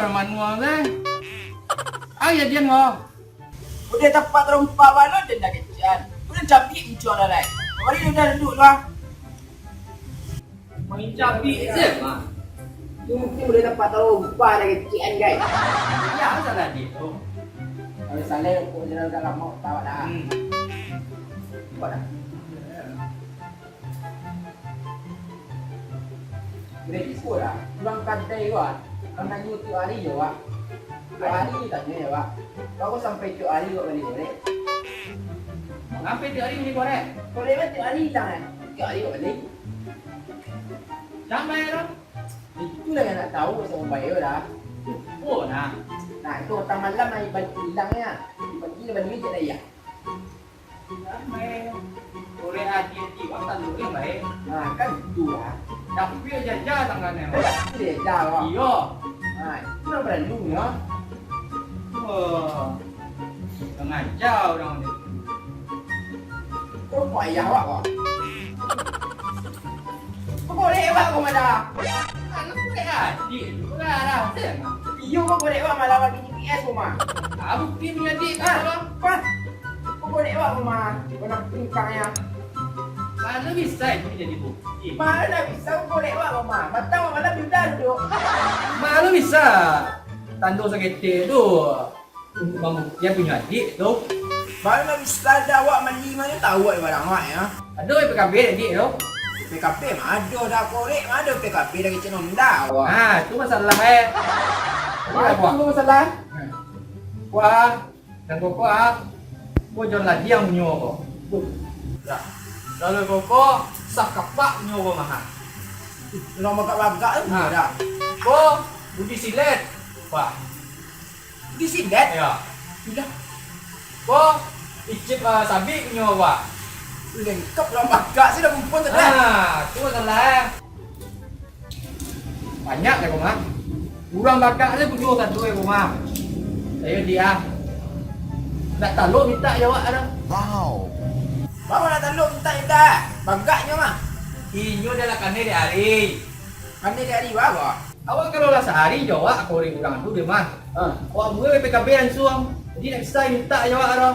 manual deh. Ayo dia ngomong. Udah tempat rumpah balon dan dah kecian. Udah cabi muncul dah lai. Mari udah duduk lah. Main cabi je mah. Mungkin udah tempat rumpah dah kecian guys. Ya salah dia tu. Kalau salah aku jalan kat lama tahu dah. Buat dah. Udah ikut dah. Pulang kadai wah. Kalau nak tu hari je wah. Hari tanya ya wah. Kau sampai tu hari kau balik boleh. Ngapain dia hari ni korek? Boleh tu hari jangan. Tu hari kau balik. Sampai tu. Itulah yang nak tahu sama baik dah. Oh nah. Nah itu otak malam nak bagi hilangnya. Bagi bagi je dah ya. Sampai. Korek aja di waktu tu yang baik. Nah kan itu lah. Tapi aja tangannya. Itu dia jawab. Iyo. Nah itu nak perlu ya. Wah. Tengah jauh orang ni. Kau payah awak kau. Kau boleh awak kau malah. Anak boleh adik. Lah lah. Iyo kau boleh awak malah bagi GPS rumah. Aku pergi adik. Apa? Kau boleh awak rumah. Kau nak pinkangnya. Mana bisa itu jadi bukti? Mana bisa kau boleh awak rumah. Batang malam sudah duduk. Mana bisa? Tanduk sakit tu. Bang dia punya adik tu. Mana bisa ada awak mandi mana tahu awak barang awak ya. Ada PKB adik tu. PKP mah ada dah korek mah ada PKP dah kecil dah awak. Ha, tu masalah Apa masalah? Wah, dan koko kau jual lagi yang punya kau. Dah. Lalu koko sak kapak punya kau mahal. Nombor kat bagak tu dah. Kau budi silet. Wah, Di sidat. ya. Sudah. Kau icip sabi punya wah. Lengkap lah bagak sih dah kumpul tu dah. Ah, tu masalah. Banyak dah kau mah. Kurang bakar aja punya satu kau mah. Saya dia. Nak taluk minta jawab ada. Wow. Bawa nak taluk minta. Bagaknya mah. Inyo dah lah kane di hari. Kami dari bawah. Awak kalau lah sehari jawab aku orang tu dia mah. Awak mulai PKB dan suam. Jadi nak bisa minta jawab ada.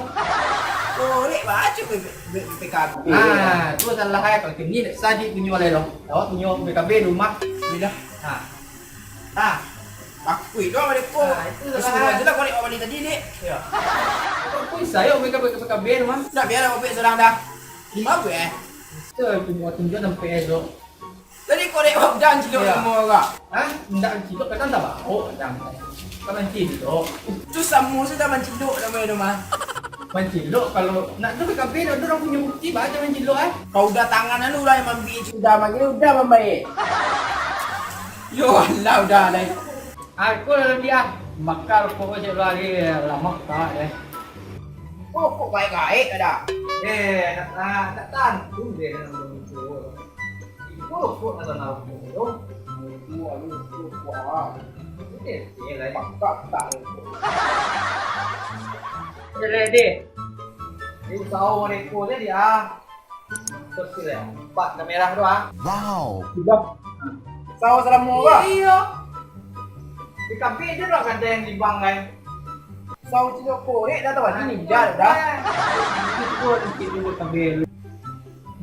Korek baca PKP. Ah, tu salah saya kalau kini nak saji punya oleh dong. Awak punya PKB rumah. Sudah. Ha. Ah, Aku itu apa depo. Itu Semua salah. je lah korek awak ni tadi ni. ya. Aku saya PKB rumah. Dah biar awak pergi seorang dah. 5 buah. Tu punya tunjuk sampai esok. Tadi korek awak jangan cilok Ya. semua kak. Ah, tidak cilok kata tak bau jangan. Kau cilok. Tu semua sudah mencilok nama rumah. Mencilok kalau nak tu PKB dah orang punya bukti baca mencilok Kau udah tangan lu lah yang ambil sudah makin udah membaik. Yo Allah udah lah. Aku dia bakal kau je lagi lama tak eh. Oh kok baik-baik ada. Nak tan tu dia nak muncul. Ibu kok nak tahu tu. Wah. Ini lah. Tak tak. Jadi ini tahu ni ko dia. Terus dia. Empat kamera tu Wow. Sudah. Sawa salam kak. Iya. Di kafe dia dah ada yang di bang kan. Sawa cilok korek dah tahu ni dah dah. Itu nanti dulu kamera.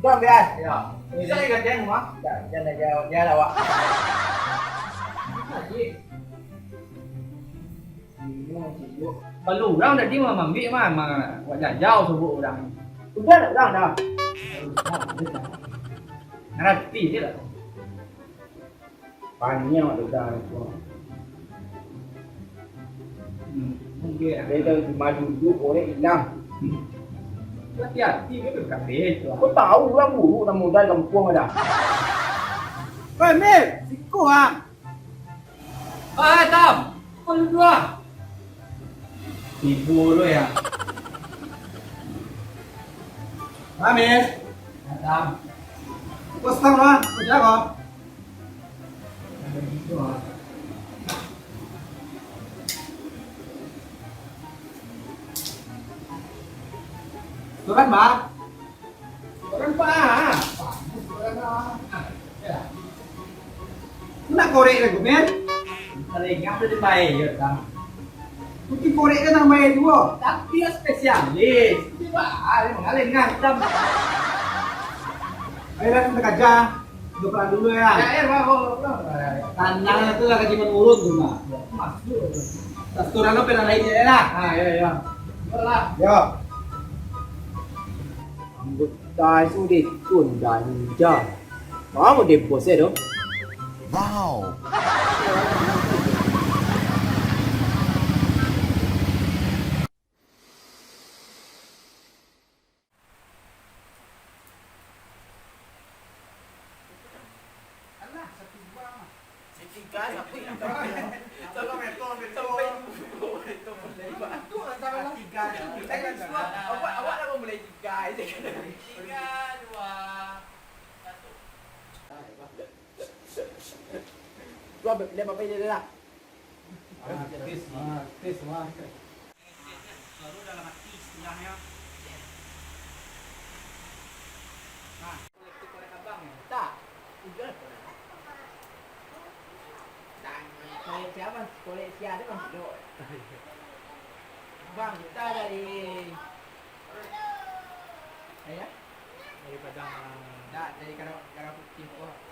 Dah biar. Ya. Saya kerja rumah. Jangan jauh dia lah wak. Kalau orang dah dia mah ambil mah wajah jauh sebut orang. Sudah dah. Ngerti dia lah. Banyak dah. Mungkin. Dia maju duduk korek hilang. Hati-hati dia berkafe itu. Kau tahu lah buruk dah muda kampung ada. Hei Mil, siku ah. Ah Tam, kau dua. Ibu lu ya. Amir. Tam. Kau tahu lah, kau jaga. Tuh kan, Mbak? Tuh kan, Pak? Nak korek lagi, men? Palenggang udah dibayar kan. Mungkin korek kan nama itu. Tapi ya spesialis. Tiba ada mengalenggang tam. Ayolah kita kerja. Udah pelan dulu ya. Ya, Tanah itu agak cuma urut tuh mah. masuk. Restoran lo pernah naik ya lah. Ah, ya. Lah. Yo. Anggota sudah pun ganja. Kamu deh bos ya dong. Wow. Awak dah mulai tiga. 3, 2, 1. Gua dia apa dia lah. Tis mah. Baru dalam hati istilahnya. Nah, korek abang ya. Tak. Udah. Korek siapa? Korek siapa kan sudah. Bang, kita dari ayah Dari Padang. Nah, dari Karang Putih kok.